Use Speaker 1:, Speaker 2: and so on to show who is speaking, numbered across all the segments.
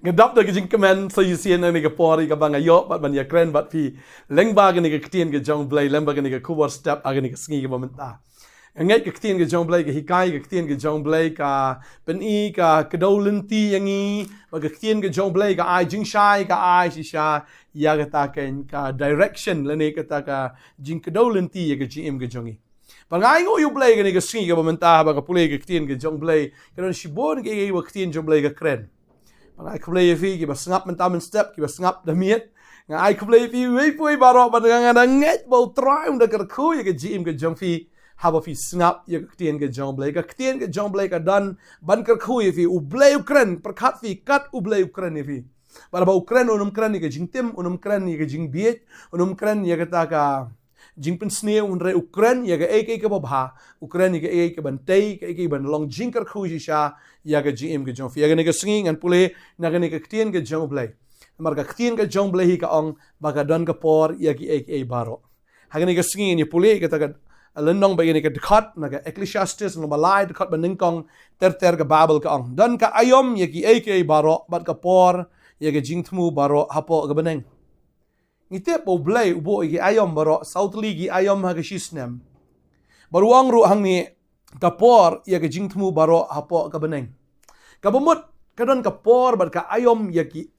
Speaker 1: ngedap da jing kemen sayusian ni ke pori ka bang ayo bat ban ya kren bat pi lengba ni ke ktien ke jong blay lengba ni ke khubor step agni ke sngi ke momenta ngai ke ktien ke jong blay ke hikai ke ktien ke jong blay ka peni ka kedolenti yangi ba ke ktien ke jong blay ka ai jing shai ka ai shisha ya ka ta ken ka direction lene ka ta ka jing kedolenti ya ke gm ke jongi bangai ngo yu blay ke ni ke sngi ke momenta ba ka pule ke ktien ke jong blay ke don shibon ke wa ktien jong blay ke kren Ai kublay fi ki basngap mentamen step ki basngap da miet nga ai kublay fi wei pui baro ban nga nget bo try unda ker khu ye ke gm ke jong fi haba fi snap ye ke tien ke jong blay ka dan ban ker khu ye fi u blay ukren perkhat fi kat u blay ukren ye fi bara ba ukren unum kren ye ke jing tim unum kren ye ke jing biet unum kren ye ke ta ka jing pen sneu unre ukren ye ke ek ke bha ukren ye ke ek ke bantei ke ban long jing ker khu sha ya ke gm ke jong fi ya ke singing an pule na ke ktien ke jong blay mar ka ktien ke jong blay hi ka ong ba ka don ka por ya ki ek baro ha ke singing ni pule ke ta ka lendong ba ke dekat na ka ecclesiastes no balai dekat ban kong ter ka babel ka ong don ka ayom ya ki ek baro bat ka por ya ke jing tmu baro hapo ka beneng ngite po blay ubo ki ayom baro southly ki ayom ha ke shisnem baruang ru hang ni kapor ya ke jingtmu baro hapo ka beneng kabumut kadon kapor bar ka ayom ya ki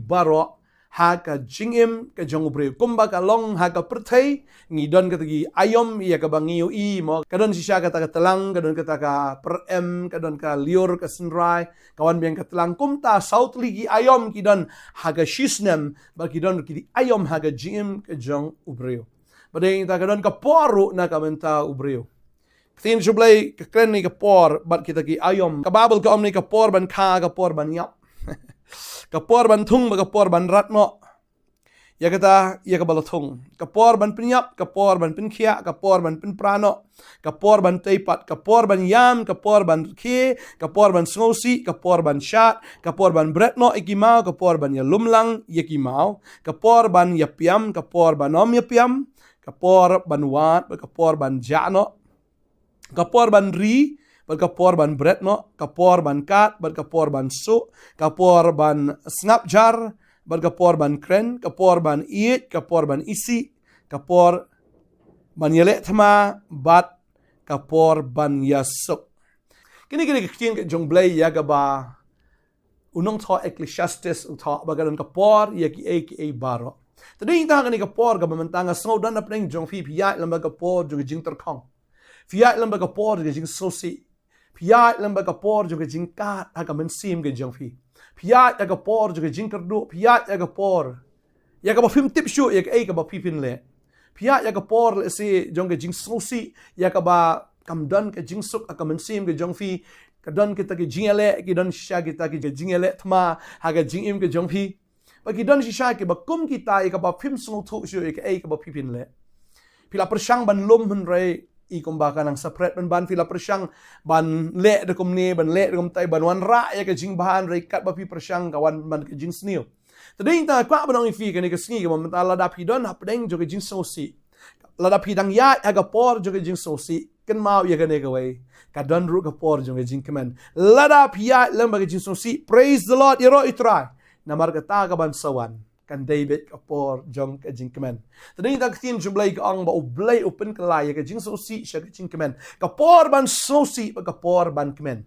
Speaker 1: baro ha ka jingim ka jongbre kumba ka long ha ka perthai ngi don ka gi ayom ya ka bangiu I mo kadon sisha ka ta telang kadon ka ta ka per m kadon ka liur ka senrai kawan biang ka telang kumta southly gi ayom ki don ha ka shisnem ba ki don ki ayom ha ka jingim ka jong ubreo badeng ta kadon ka poru na ka menta ubreo Ktien jublay ka kren ni ka por bat kita ki ayom ka babel ka om ni ka por ban ka por ban yap ka por ban thung ba ka por ban rat mo ya kata ya ka balathung ka por ban pinyap ka por ban pinkhia ka por ban pinprano ka por ban teipat ka por ban yam ka por ban khe ka por ban sngosi ka por ban shat ka por ban bretno ikimau ka por ban ya lumlang yakimau ka por ban yapiam ka por ban om yapiam ka por ban wat ka por ban jano kapor ban ri bar kapor ban bretno kapor ban kat bar kapor ban su kapor ban snapjar bar kapor ban kren kapor ban iet kapor ban isi kapor ban yele thama bat kapor ban yasuk kini ktien ke jong blay ya ga ba unong tho ecclesiastes tho ba ga kapor ya ki a baro tading ta kani kapor ga mamantanga snow dan na pring jong fi ya lamba kapor jong jing ter khong Fiat lamba ka por ke jing sosi. Fiat lamba ka por jo ke jing kat ha ka men sim ke jong fi. Fiat ya ka por jo ke jing kerdu. Fiat ya ka por. Ya ka ba film tip show ya ka ka ba pipin le. Fiat ya ka por le se jong ke jing sosi ya ka ba kam dan ke jing suk ka men sim ke jong fi. Ka dan kita ke jing ele ki dan sha kita ke jing ele thma ha ka jing im ke jong fi. Ba ki dan sha ke ba kum kita ya ka ba film sno thu show ya ka ba pipin le. Pila persang ban lum hun rei I kumba kanang separate ban fila persyang ban le de kum ne ban le de kum tai ban wan ra ya ke jing bahan rekat ba pi persyang kawan ban ke jing snil tading ta kwa banong fi ke ne ke sngi ke momenta la da pi don hap deng jo ke jing sosi la da pi dang ya ga por jo ke jing sosi ken mau ya ke ne ke wei ka don ru ke por jo ke jing kemen la da pi ya lem ba ke jing sosi praise the lord yero itrai namar ka ta ka ban sawan kan David kapor jong ka jing kemen tading ta ktien jublay ka ang ba ublay open kalaya ka jing sosi sya ka jing kemen kapor ban sosi ba kapor ban kemen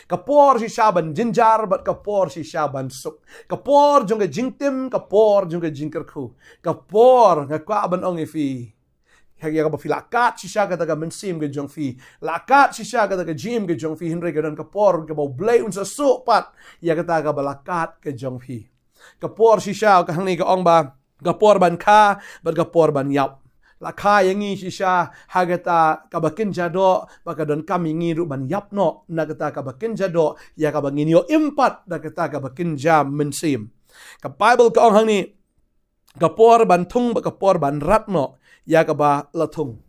Speaker 1: kapor si shaban jinjar bat kapor si shaban suk kapor jong ka jing tim kapor jong ka jing kerku kapor nga kwa ban ong ifi hagya ka ba filakat si sya ka ta ka mensim ka jong fi lakat si sya ka ta ka jim ka jong fi hinre ka dan kapor ka ba ublay unsa supat ya ka ta ka balakat ka jong fi kapor shisha ka hangni ka ong ba kapor ban kha bat kapor ban yap la kha yangi shisha hagata ka bakin jado baka don kamingi ru ban yap no nagata ka bakin jado ya ka bangin yo impat nagata ka bakin jam mensim ka bible ka ong hangni kapor ban thung ba kapor ban rat no ya ka ba la thung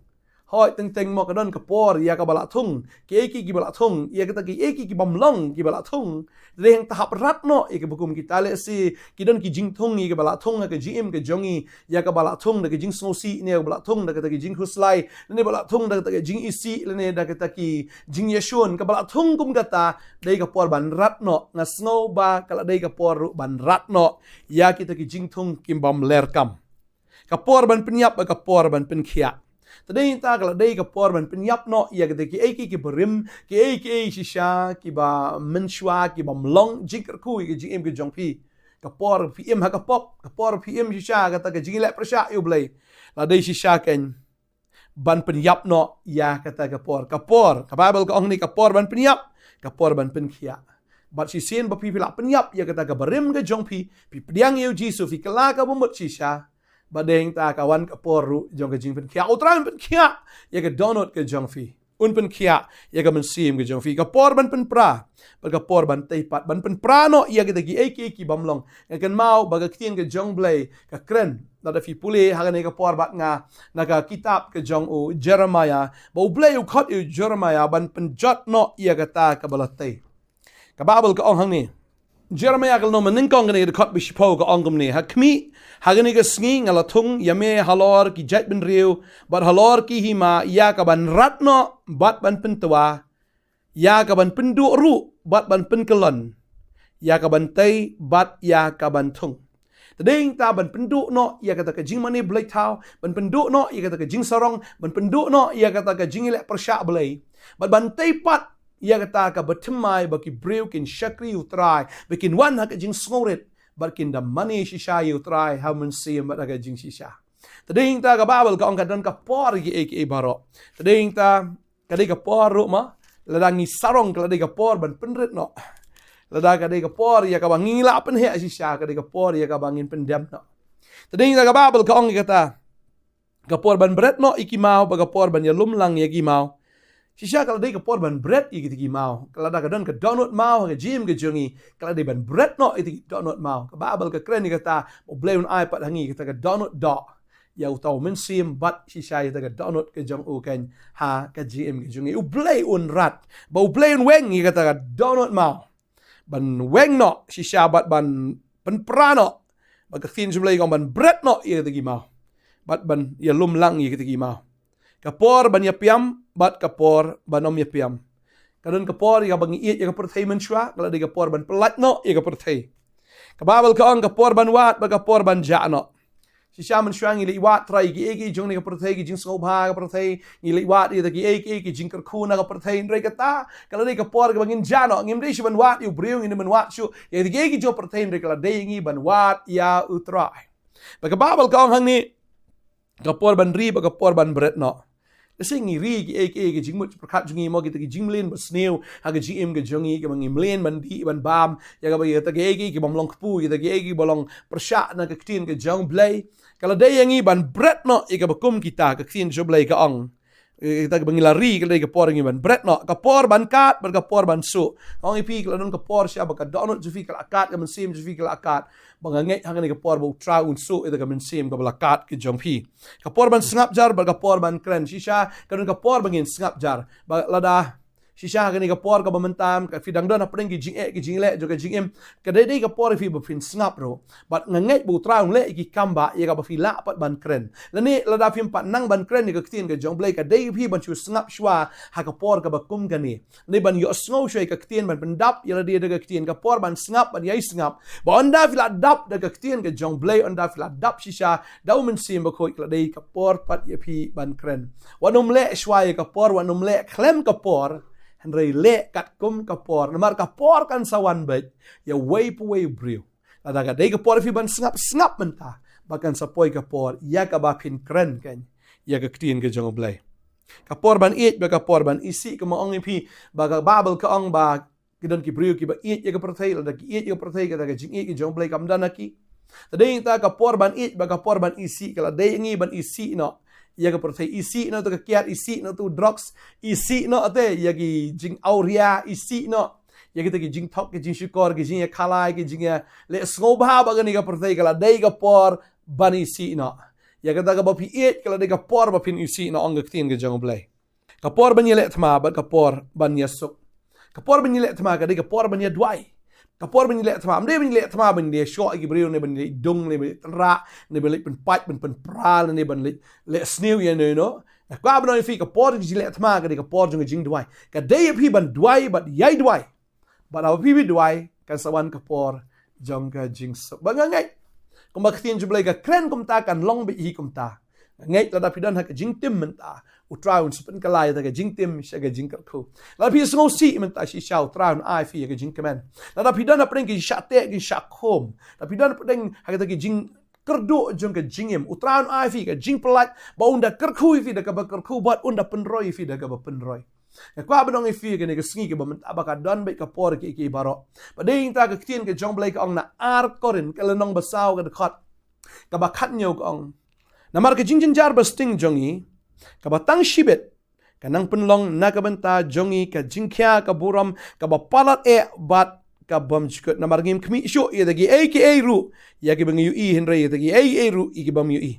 Speaker 1: hoi teng mo kadon kapor ya kabala thung ki bala thung ya kata ki bamlong ki bala thung reng tahap ratno ke bukum kita le si kidon ki jing thung ke bala thung ke jim ke jongi ya kabala thung ke jing snosi ne bala thung da kata ki jing huslai ne bala thung da kata ki jing isi ne da kata ki jing yashun ke bala thung kum kata dei kapor ban ratno na snow ba kala dei kapor ban ratno ya kita ki jing thung kim bam lerkam kapor ban penyap kapor ban penkhia tadai ta kala dei kapor ban penyap no ya kata ki berim ki shisha ki ba menshwa ki ba mlong jingker ku ki jing ke jongpi kapor pm ha kapor pm shisha kata ke jing le prasha yu blai la dei shisha ken ban penyap no ya kata kapor ka bible ka ong ni kapor ban penyap kapor ban penkhia bat si sen ba pi la penyap ya kata ka berim ke jongpi pi pediang yu jisu fi kala ka bumut shisha badeng ta kawan kapor ru jong ke jing pen kia utran pen kia ya ke donut ke jong fi un pen kia ya ke mensim ke jong fi kapor ban pen pra ba kapor ban teipat ban pen pra no ya ke tagi ki bamlong ya kan mau ba ke ke jong blai ka kren da fi pule ha ne kapor bat nga na ka kitab ke jong u Jeremiah ba u blai u khot u Jeremiah ban pen jot no ya ke ta ka balatei ka babel ka ong hang ni Jeremiah kal no maning kong ne khot bi shipo ka ongum ni ha kmi hagani ka sngi ngala thung yame halor ki jat bin riu bat halor ki hima ya ka ban ratno bat ban pentwa ya ka ban pendu ru bat ban penkelon ya ka ban tei bat ya ka ban thung tading ta ban pendu no ya kata ka jing mani blai thau ban pendu no ya kata ka jing sarong ban pendu no ya kata ka jing le persha blai bat ban tei pat ya kata ka batimai baki breu kin shakri utrai bikin wan ha ka jing snoret barkin da mani shisha utrai ha mun sim bat ka jing shisha tading ta ka babel ka ong ka dan ka por ki baro tading ta ka de ka por ru ma ladangi sarong ka de ka por ban penret no lada ka de ka por ya ka bangi la pen he shisha ka de ka por ya ka bangin pendem no tading ta ka babel ka ong kata ka por ban bret no ikimau ba ka por ban ya lumlang ya kimau shisha kala dei ka por ban bread i ki mau kala da ka don ka donut mau ka jim ka jungi kala dei ban bread no i donut mau ka babal ka kreni kata o blay un ipad hangi ka donut do ya utau men sim bat shisha ya ka donut ka jong u ken ha ka jim ka jungi u blay un rat ba u blay un weng i ka donut mau ban weng no shisha bat ban prano ba ka fin jumlay ka ban bread no i ka mau bat ban ya lum lang i ka mau kapor ban ya piam bat kapor banom ya piam kadon kapor ya bangi iet ya kapor thai menshwa kala de kapor ban pelat no ya kapor thai kababel ka ang kapor ban wat ba kapor ban ja no shisha menshwa ngi li wat trai gi egi jong ni kapor thai gi jing sngau bha kapor thai ngi li wat ya gi egi jing kar khu na kapor thai ndre kata kala de kapor ga bangin ja no ngim de shi ban wat yu breu ngi ban wat shu ya gi egi jo kapor thai ndre kala de ngi ban wat ya utrai ba kababel ka ang hang ni kapor ban ri ba kapor ban bret no Sing ri ki jing mut prakat jungi mo kita ki jinglen ba sneu ha ga gm ga jungi ga mangi mlen ban di ban bam ya ga ba ta ki bam long pu kita ki bolong persha na ka ktin ga jong blai kala dai yangi ban bret no i ga bakum kita ka ktin jo blai ka ong kita bangi lari kala ga por ngi ban bret no ka por ban kat ber ka por ban su ong ipi kala don ka por sha ba ka donut ju fi kala kat ga man sim ju fi kala kat bangangai hangani ka por ba tra un su ida ka man sim ka bala kat ki jong pi ka por ban snap jar ber ka por ban kren shisha ka don ka por bangin snap jar ba lada shisha ka ni ka por ka bamantam ka fidang don apring ki jing le jo ka jing em ka dei ka por fi ba fin snap ro bat ngangai bu tra un le ki kamba ya ka ba fi la pat ban kren lani lada fi pat nang ban kren ni ka ktin ka jong blai ka dei fi ban chu snap shwa ha ka por ka ba kum ka ni ban yo snow shwe ka ktin ban pendap ya dia ka ktin ka por ban snap ban yai snap ba onda fi la dap da ka ktin ka jong blai onda fi la dap shisha da men sim ba ko ka dei ka por pat ya fi ban kren wanum le shwa ya ka por wanum le klem ka por Henry le kat kum kapor namar kapor kan sawan bet ya way brew ada ga dei kapor fi ban snap menta bakan sapoi kapor ya ka ba pin kren kan ya ka ktin ka jong blai kapor ban it ba kapor ban isi ka mo ong pi ba ga babel ka ong ba kidon ki brew ki ba it ya ka prothai ada ki it ya prothai ka ga jing it ki jong blai kam danaki tading ta kapor ban it ba kapor ban isi kala dei ngi ban isi no ya ka prothai isi no to ka kiat isi no to drugs isi no ate ya ki jing auria isi no ya kita ki jing thok ki jing shukor ki jing ya khalai ki jing ya le snobha ba ga ni ka prothai kala dei ka por ban isi no ya kata ka bapi et kalau de kapor bapin isi na ong ketien ke jong blai kapor ban yele thma bat kapor ban yasuk kapor ban yele thma ka de kapor ban yadwai kapor ban yele thma amde ban yele thma ban de shok gi breu ne ban de dong ne ban ra ne ban pen pat ban pral ne ban le snew ye no kwa ban fi kapor gi yele thma ka de kapor jong jing dwai ka de pi ban dwai bat yai dwai bat aw pi dwai kan sawan kapor jong ka jing so bangangai kuma ketien jublai ka kren kum ta kan long bi hi kum ta ngai la da pidan ha ka jing tim menta utraun spen kalai ta ka jing tim sha ka jing khu la pi sngo si menta shi shau traun ai fi ka jing kemen la da pidan apren ki sha te ki sha khom la pidan apren ha ka ki jing kerdo jong ka jingem utraun ai fi ka jing pelat ba unda kerkhu fi da ka ba kerkhu bat unda penroi fi da ka ba penroi kwa benong ifi ke ne sngi ke bament abaka don be ka por ke baro ba ding ta ka tien ke jong blai ka ong na ar korin ke lenong basau ka khot ka ba khat nyau ka ong na mar ke jingjin jar ba sting jongi ka ba tang shibet ka nang penlong na ka banta jongi ka jingkhya ka buram ka ba palat bat ka bam chikot na mar ngim khmi sho ye dagi aka ru ya ke bang yu i henre ye dagi ru i ke bam yu i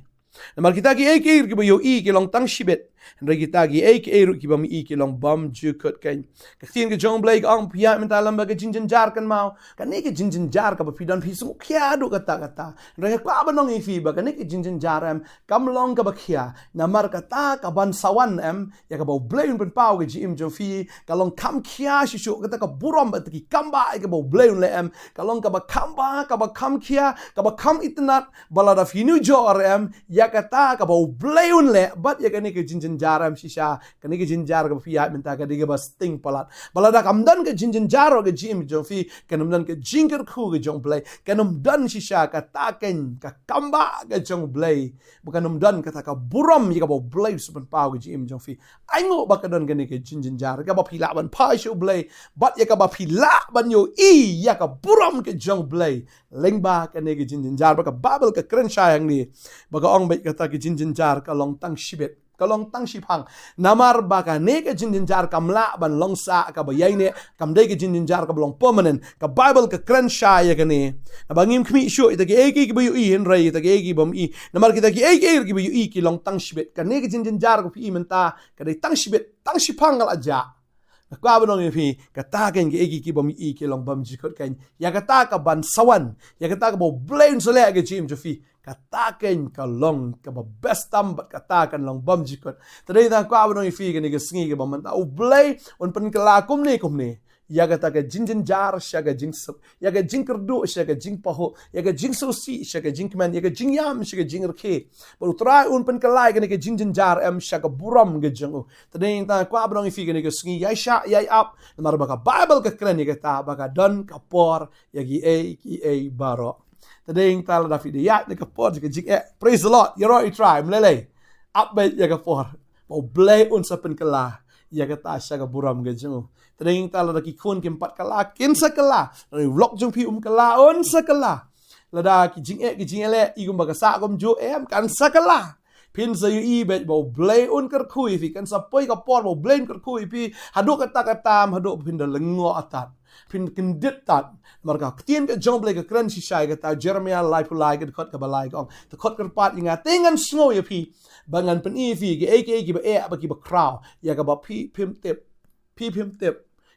Speaker 1: na mar kita ki aka ke ba yu i ke long tang shibet Regi tagi ru ki bam i ki long bam ju kut kan ka tien ke jong blai ang pia menta lamba ke jinjin jar kan mau ka ne ke jinjin jar ka pidan phi su khia do kata rega kwa banong i fi ba ka ne ke jinjin jar em kam long ka ba khia na mar kata ka ban sawan em ya ka ba blai un pau ke ji im jo fi ka long kam khia shi shu kata ka burom ba ki kamba ka ba blai un le em ka long ka ba kamba ka ba kam khia ka ba kam itnat balada fi nu jor em ya kata ka ba blai un le bat ya ka ne ke jinjin jaram shisha kani ke jinjar ka fi minta ka dige bas ting palat balada kamdan ke jinjin jaro ke jim jo fi kanumdan ke jinger khu ke jong play kanumdan shisha ka taken ka kamba ke jong play bukanum dan kata ka buram yi ka bo play supan pau ke jim jong fi aingo bakadan ke ne ke jinjin jar ka ba phila ban pa shu play bat ya ka ba phila ban yo i ya ka buram ke jong play lengba ka ne ke jinjin jar ba ka babel ka kren sayang ni ba ka ong be kata ke jinjin jar ka long tang shibet kalong tang shipang namar baka ne ke jinjin jar kamla ban long sa ka bayai ne kam de ke jinjin jar ka long permanent ka bible ka kran sha ya ne na bangim khmi sho ita ke eki ke bu i hen rai ita ke eki bam i namar kita ke eki ke bu i ki long tang shibet ka ne ke jinjin jar ka fi menta ka de tang shibet tang shipang al aja kwa banong fi ka ta ken ke eki ki bam i ke long bam jikot kan ya ka ta ka ban sawan ya ka ta ka bo blame so le ke jim jo fi kataken ka long ka ba best tam bat katakan long bam jikot tadai da kwa banong fi ke ne ke sngi ke bam ta u blay on pen kala kum ne ya ga ta ka jinjin jar sha ga jing sup ya ga jing kerdu sha ga jing paho ya ga jing so si sha ga jing kman ya ga jing yam sha ga jing rke baru try on pen kala ke ne ke jinjin jar em sha ga buram ga jing tadai da kwa banong fi ke ne ke sngi ya sha ya up mar ba ka bible ka kran ne ke ta ba ka don ka por ya gi a baro tadeng tala da fide ya ne ka por ke jing praise the lord you're right try mlele up be ya ka por bo blay un sapen kala ya ka ta sha ka buram ga jing tadeng tala da ki khun ke 4 kala kin sa kala vlog jung pi kala un sa kala la da ki jing le i gum ba ka sa gum jo em kan sa kala pin sa yu i be bo blay un kar khui fi kan sa poi ka por bo blame kar khui pi hadu ka ta ka tam hadu pin da lengo atat pin kindit tat marka tien ke jong blai ka kran si shai ka ta jeremia lai pu lai ka khot ka balai ka ta khot ka pat inga tengan sngo ya pi bangan pen i fi ke aka ki ba ki ba kraw ya ka ba pi pim tep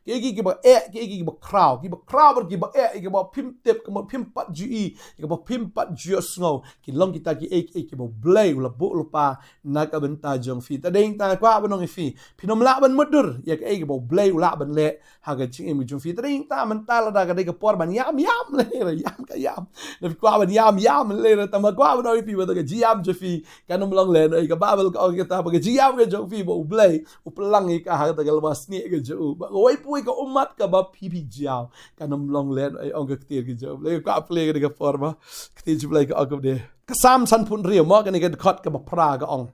Speaker 1: ke ki ba ki ba kraw ber ki ba ki ba pim tep ka pim pat ju i ka ba pim pat ju sngo ki long kita ki ki ba blai la bu lupa na ka benta jong fi ta ding ta kwa banong fi pinom la ban mudur ya ka ki ba blai la ban le ha ga ching mi jong fi ta ding ta man ta la da ka de ka por ban yam le yam ka yam le kwa ban yam le ta ma kwa banong fi ba ta ka jiam jo fi ka nom long le ka babel ka ta ba ka jiam ka jong fi ba blai u plang ka ha ta ka mas ni ka jo ba oi ka umat ka ba pipi jiao ka nom long len ai ong ka tir ki jo le ka ple ka de forma kti ju ple ka ak de ka sam san pun rio mo ka ni ka khot ka ba pra ga ong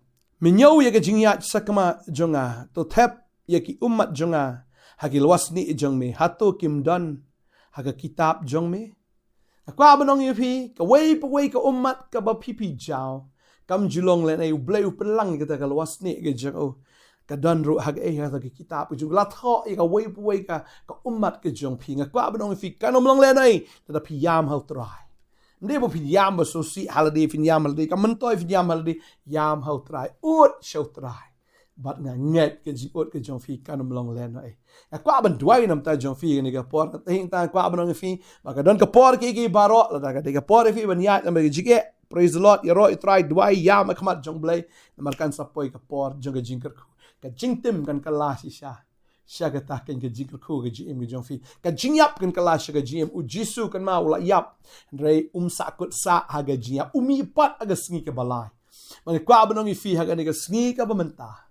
Speaker 1: minyo ye ka jingya sakama jonga to thep ye ki umat jonga hagi lwasni jong me hato kim don haga kitab jong me akwa banong ye phi ka wei ka umat ka ba pipi jiao kam julong len ai ble u pelang ka ka lwasni ka jong ka dan ru hag ha ka kitab ju la tho ka wei ka umat ka jong phi nga kwa banong fi ka nom long le nai ta pi yam hau trai Dia bo fin yam bo sosi holiday fin yam holiday ka mentoi fin yam holiday yam hau try ut show try bat nga nget ke ji ut ke jong fi kan mlong len ai a kwa ban duai nam ta jong fi ni ga por ta hin ta kwa ban fi ba ka don ka por ki baro la ka de ka por fi ban ya na ji ke praise the lord yaro try duai yam khamat jong blai mar kan sapoi ka por jong ga jing ka jing tim kan ka la si sha ka ta kan ka jing ko ga ji em jong fi ka jing yap kan ka la sha ga ji em u jisu kan ma ula yap rei sakut sa ha ga ji ya umi pat aga sngi ka balai man kwa ban fi ha ga ni ka sngi ka ba menta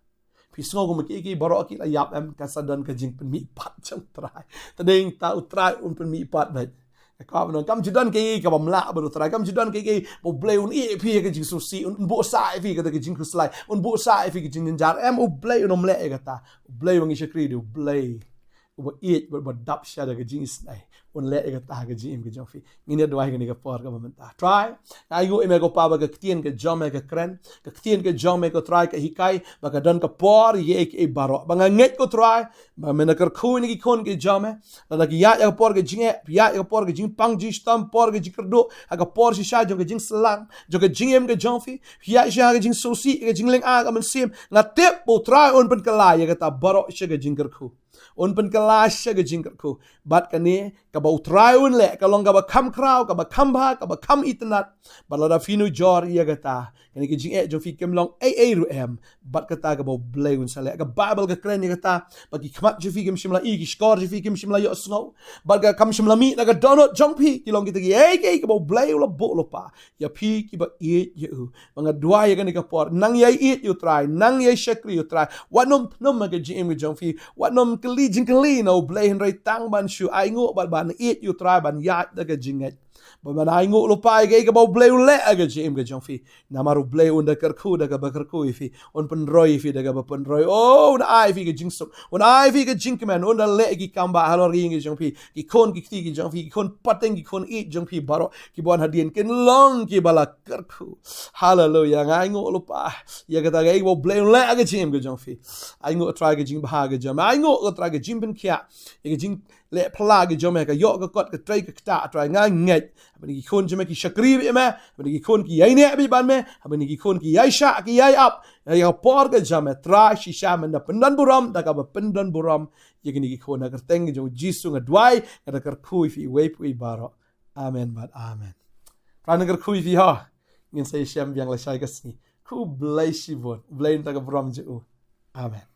Speaker 1: Pisngo ko makiki baro ki la yap em kasadan ka jing pen mi pat chang try tading ta utrai un pen mi pat bai ka ba kam judan ki ka bam la ba utrai kam judan ki bo blay un e pi ka jing so si un bo sa e fi ka jing kuslai un bo sa e fi ka jing jar em u blay un omle e ka ta blay wangi shakri du blay u eat ba dap sha da ka jing snai un le e ka ta ka jing ka jong fi ngine do ai ka ni ka por ka ba ta try ai go e me go pa ba ka tien ka jom ka kren ka tien ka jom ka try ka hikai ba ka don ka por ye e baro ba nga nget ko try ba me na kar khu ni ki kon ke jom la ki ya ka por ka jing ya ka por ka jing pang ji stam por ka jikrdo ka por si sha jong ka jing slang jong ka jing em ka jong fi ya sha ka jing so si ka jing leng a ka man sim na tep bo try on pen ka la ya ka ta baro sha ka jing kar khu on pen ka la sha ka jing kar khu bat ka ni ka ba try un le ka long ka ba kam krau ka ba kam ba ka ba kam itnat ba la da finu jor ya ka ta ni ki jing e jong fi kem long a ru em bat ka ta ka ba blay un sa le ka bible ka kren ni ka ta ba ki kmat ju fi kem shimla i ki skor ju fi kem shimla yo snow ba ka kam shimla mi na ka donut jong pi ki long ki ta ki ka ba blay la bo lo pa ya pi ki ba e yu ba nga dua ya ka ni ka por nang ya eat you try nang ya shakri you try wat nom ma ka jing em jong fi wat nom kli jing kli no blay hen rai tang ban shu ai ngo ba ban eat you try ban ya da ka jing et ba man ai ngo lo pai ke ba blay le aga jim ga jong fi na maru blay un da kar khu da ka ba kar khu fi on pen roi fi da ka ba pen roi oh na ai fi ga jing so on ai fi ga jing man on da le ki kamba halor ring ga jong fi ki kon ki ti ki jong fi ki kon pateng ki kon eat jong fi baro ki bon hadien ken long ki bala kar khu hallelujah ngai ngo lo pa ya ga ta ga ba blay le aga jim ga jong fi ai ngo try ga jing ba ga jam ai ngo try ga jim pen kya ga jing le pla ga jom ka yo ka kot ka try ka ta try ngai nget abani ki kon jeme ki shakri be me abani ki kon ki yai ne bi ban me abani ki kon ki yai sha ki yai up ya por ga jame tra shi sha men da pendan buram da ka ba pendan buram ye ki kon na ka teng jo jisu nga dwai ka kar khu fi we pu baro amen but amen pran kar khu fi ha ngin sai shem yang la shai ka si khu blai shi bon blai ta ka buram ju amen